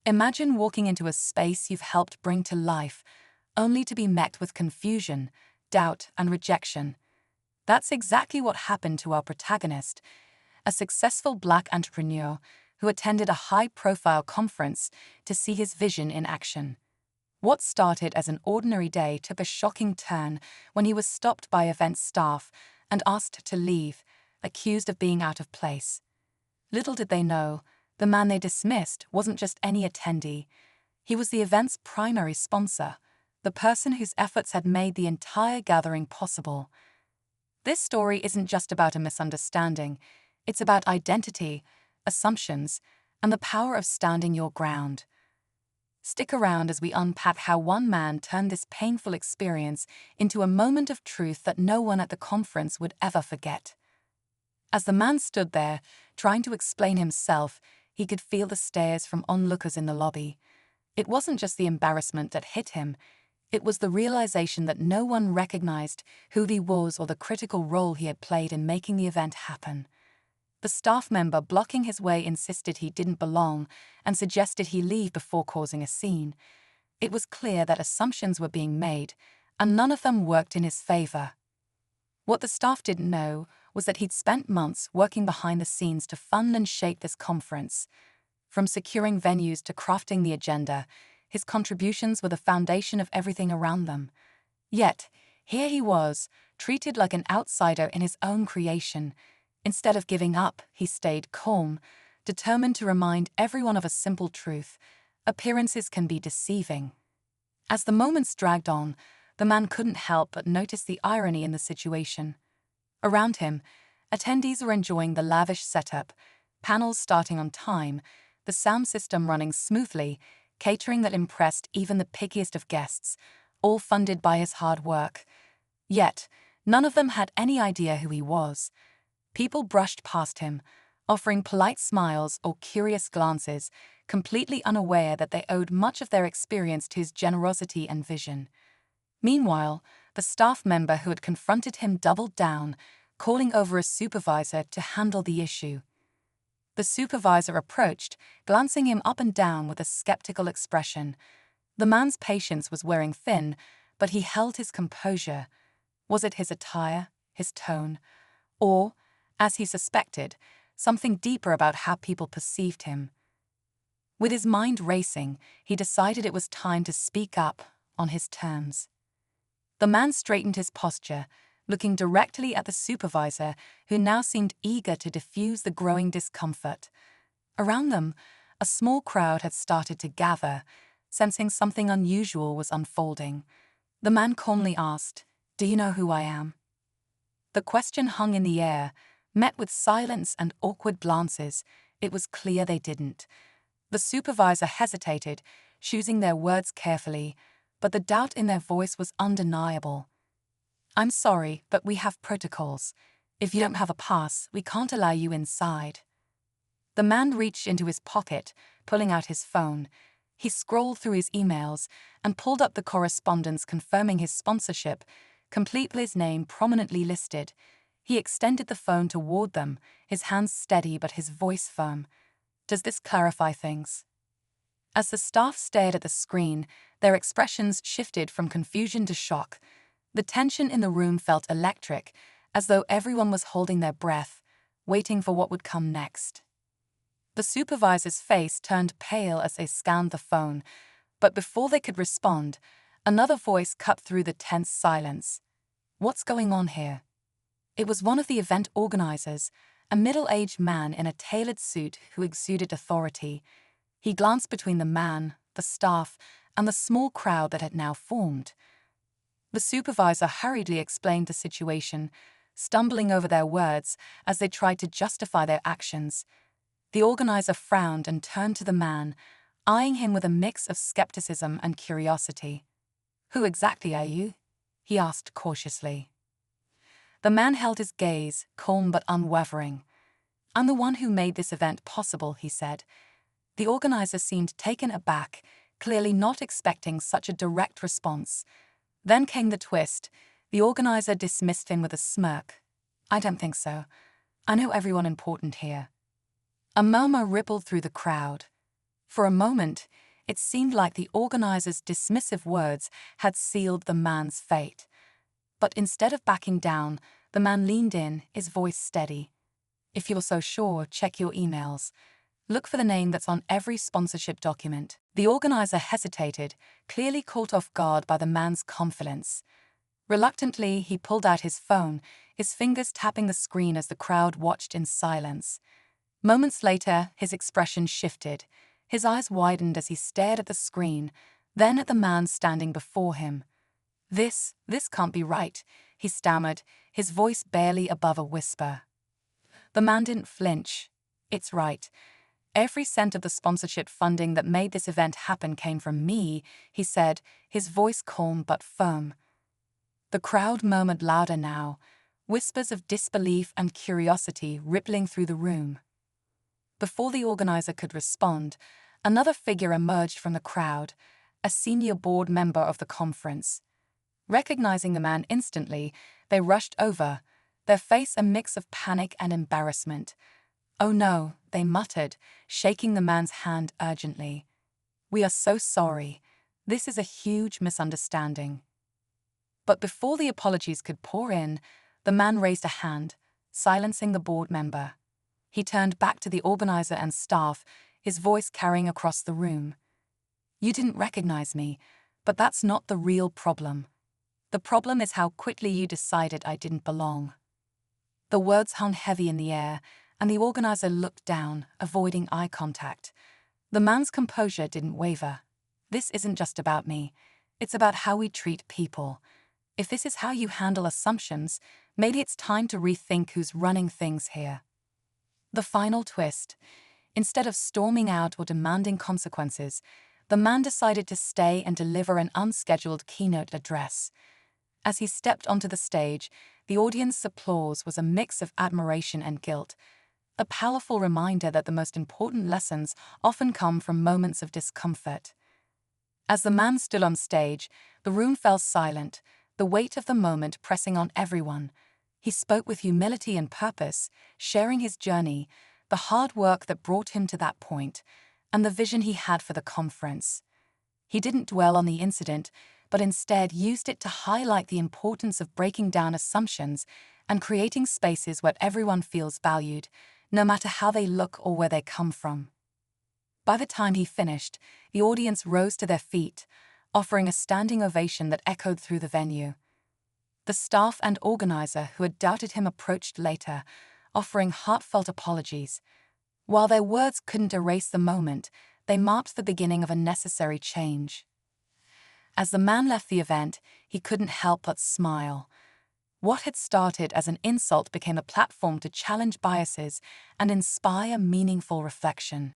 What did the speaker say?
Imagine walking into a space you've helped bring to life, only to be met with confusion, doubt, and rejection. That's exactly what happened to our protagonist, a successful Black entrepreneur who attended a high-profile conference to see his vision in action. What started as an ordinary day took a shocking turn when he was stopped by event staff and asked to leave, accused of being out of place. Little did they know, the man they dismissed wasn't just any attendee. He was the event's primary sponsor, the person whose efforts had made the entire gathering possible. This story isn't just about a misunderstanding, it's about identity, assumptions, and the power of standing your ground. Stick around as we unpack how one man turned this painful experience into a moment of truth that no one at the conference would ever forget. As the man stood there, trying to explain himself, he could feel the stares from onlookers in the lobby. It wasn't just the embarrassment that hit him, it was the realization that no one recognized who he was or the critical role he had played in making the event happen. The staff member blocking his way insisted he didn't belong and suggested he leave before causing a scene. It was clear that assumptions were being made, and none of them worked in his favor. What the staff didn't know was that he'd spent months working behind the scenes to fund and shape this conference. From securing venues to crafting the agenda, his contributions were the foundation of everything around them. Yet, here he was, treated like an outsider in his own creation. Instead of giving up, he stayed calm, determined to remind everyone of a simple truth: appearances can be deceiving. As the moments dragged on, the man couldn't help but notice the irony in the situation. Around him, attendees were enjoying the lavish setup, panels starting on time, the sound system running smoothly, catering that impressed even the pickiest of guests, all funded by his hard work. Yet, none of them had any idea who he was. People brushed past him, offering polite smiles or curious glances, completely unaware that they owed much of their experience to his generosity and vision. Meanwhile, the staff member who had confronted him doubled down, calling over a supervisor to handle the issue. The supervisor approached, glancing him up and down with a skeptical expression. The man's patience was wearing thin, but he held his composure. Was it his attire, his tone, or, as he suspected, something deeper about how people perceived him? With his mind racing, he decided it was time to speak up on his terms. The man straightened his posture, looking directly at the supervisor, who now seemed eager to diffuse the growing discomfort. Around them, a small crowd had started to gather, sensing something unusual was unfolding. The man calmly asked, "Do you know who I am?" The question hung in the air, met with silence and awkward glances. It was clear they didn't. The supervisor hesitated, choosing their words carefully, but the doubt in their voice was undeniable. "I'm sorry, but we have protocols. If you don't have a pass, we can't allow you inside." The man reached into his pocket, pulling out his phone. He scrolled through his emails and pulled up the correspondence confirming his sponsorship, complete with his name prominently listed. He extended the phone toward them, his hands steady but his voice firm. "Does this clarify things?" As the staff stared at the screen, their expressions shifted from confusion to shock. The tension in the room felt electric, as though everyone was holding their breath, waiting for what would come next. The supervisor's face turned pale as they scanned the phone, but before they could respond, another voice cut through the tense silence. "What's going on here?" It was one of the event organizers, a middle-aged man in a tailored suit who exuded authority. He glanced between the man, the staff, and the small crowd that had now formed. The supervisor hurriedly explained the situation, stumbling over their words as they tried to justify their actions. The organizer frowned and turned to the man, eyeing him with a mix of skepticism and curiosity. "Who exactly are you?" he asked cautiously. The man held his gaze, calm but unwavering. "I'm the one who made this event possible," he said. The organizer seemed taken aback, clearly not expecting such a direct response. Then came the twist. The organizer dismissed him with a smirk. "I don't think so. I know everyone important here." A murmur rippled through the crowd. For a moment, it seemed like the organizer's dismissive words had sealed the man's fate. But instead of backing down, the man leaned in, his voice steady. "If you're so sure, check your emails. Look for the name that's on every sponsorship document." The organizer hesitated, clearly caught off guard by the man's confidence. Reluctantly, he pulled out his phone, his fingers tapping the screen as the crowd watched in silence. Moments later, his expression shifted. His eyes widened as he stared at the screen, then at the man standing before him. This can't be right," he stammered, his voice barely above a whisper. The man didn't flinch. "It's right. Every cent of the sponsorship funding that made this event happen came from me," he said, his voice calm but firm. The crowd murmured louder now, whispers of disbelief and curiosity rippling through the room. Before the organizer could respond, another figure emerged from the crowd, a senior board member of the conference. Recognizing the man instantly, they rushed over, their face a mix of panic and embarrassment. "Oh no," they muttered, shaking the man's hand urgently. "We are so sorry. This is a huge misunderstanding." But before the apologies could pour in, the man raised a hand, silencing the board member. He turned back to the organizer and staff, his voice carrying across the room. "You didn't recognize me, but that's not the real problem. The problem is how quickly you decided I didn't belong." The words hung heavy in the air, and the organizer looked down, avoiding eye contact. The man's composure didn't waver. "This isn't just about me. It's about how we treat people. If this is how you handle assumptions, maybe it's time to rethink who's running things here." The final twist. Instead of storming out or demanding consequences, the man decided to stay and deliver an unscheduled keynote address. As he stepped onto the stage, the audience's applause was a mix of admiration and guilt, a powerful reminder that the most important lessons often come from moments of discomfort. As the man stood on stage, the room fell silent, the weight of the moment pressing on everyone. He spoke with humility and purpose, sharing his journey, the hard work that brought him to that point, and the vision he had for the conference. He didn't dwell on the incident, but instead used it to highlight the importance of breaking down assumptions and creating spaces where everyone feels valued, no matter how they look or where they come from. By the time he finished, the audience rose to their feet, offering a standing ovation that echoed through the venue. The staff and organizer who had doubted him approached later, offering heartfelt apologies. While their words couldn't erase the moment, they marked the beginning of a necessary change. As the man left the event, he couldn't help but smile. What had started as an insult became a platform to challenge biases and inspire meaningful reflection.